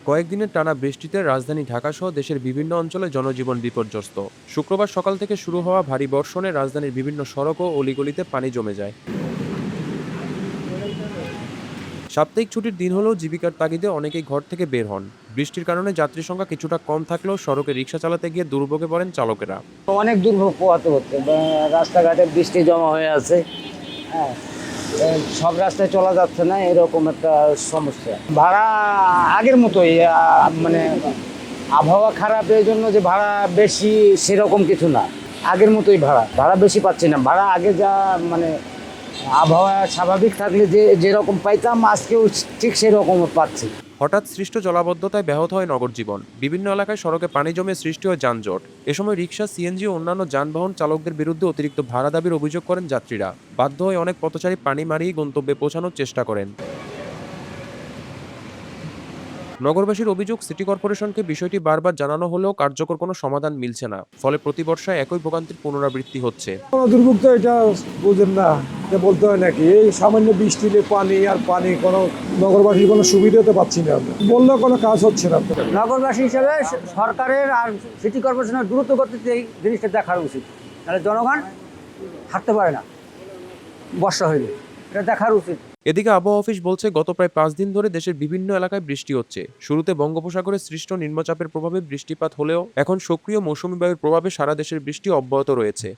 কয়েকদিনের টানা বৃষ্টিতে রাজধানী ঢাকাসহ দেশের বিভিন্ন অঞ্চলে জনজীবন বিপর্যস্ত। শুক্রবার সকাল থেকে শুরু হওয়া ভারী বর্ষণে রাজধানীর বিভিন্ন সড়ক ও অলিগলিতে পানি জমে যায়। সাপ্তাহিক ছুটির দিন হলেও জীবিকার তাগিদে অনেকেই ঘর থেকে বের হন। বৃষ্টির কারণে যাত্রী সংখ্যা কিছুটা কম থাকলেও সড়কে রিক্সা চালাতে গিয়ে দুর্ভোগে পড়েন চালকেরা। অনেক দুর্ভোগ পোহাতে হচ্ছে রাস্তাঘাটে বৃষ্টি জমা হয়ে আছে। হ্যাঁ, সব রাস্তায় চলা যাচ্ছে না, এরকম একটা সমস্যা। ভাড়া আগের মতোই, মানে আবহাওয়া খারাপ এই জন্য যে ভাড়া বেশি সেরকম কিছু না। আগের মতোই ভাড়া বেশি পাচ্ছি না। ভাড়া আগে যা মানে আবহাওয়া স্বাভাবিক থাকলে যেরকম পাইতাম আজকেও ঠিক সেরকম পাচ্ছি। হঠাৎ সৃষ্ট জলাবদ্ধতায় ব্যাহত হয় নগর জীবন। বিভিন্ন এলাকায় সড়কে পানি জমে সৃষ্টি হয় যানজট। এ সময় রিক্সা, সিএনজি ও অন্যান্য যানবাহন চালকদের বিরুদ্ধে অতিরিক্ত ভাড়া দাবির অভিযোগ করেন যাত্রীরা। বাধ্য হয়ে অনেক পথচারী পানি মারিয়ে গন্তব্যে পৌঁছানোর চেষ্টা করেন। নগরবাসীর অভিযোগ, সিটি কর্পোরেশনকে বিষয়টি বারবার জানানো হলেও কার্যকর কোনো সমাধান মিলছে না। ফলে প্রতি বর্ষায় একই ভোগান্তির পুনরাবৃত্তি হচ্ছে। কোনো দুর্ভোগ তো এটা বুঝেন না, এটা বলতে হয় নাকি? এই সামান্য বৃষ্টিতে পানি আর পানি, কোনো নগরবাসীর কোনো সুবিধা তো পাচ্ছি না আমরা। বললেও কোনো কাজ হচ্ছে না। নগরবাসী হিসেবে সরকারের আর সিটি কর্পোরেশনের দ্রুত গতিতে এই জিনিসটা দেখার উচিত, নাহলে জনগণ হাঁটতে পারে না বর্ষা হইলে। এটা দেখার উচিত। এদিকে আবহাওয়া অফিস বলছে, গত প্রায় 5 দিন ধরে দেশের বিভিন্ন এলাকায় বৃষ্টি হচ্ছে। শুরুতে বঙ্গোপসাগরে সৃষ্ট নিম্নচাপের প্রভাবে বৃষ্টিপাত হলেও এখন সক্রিয় মৌসুমী বায়ুর প্রভাবে সারা দেশের বৃষ্টি অব্যাহত রয়েছে।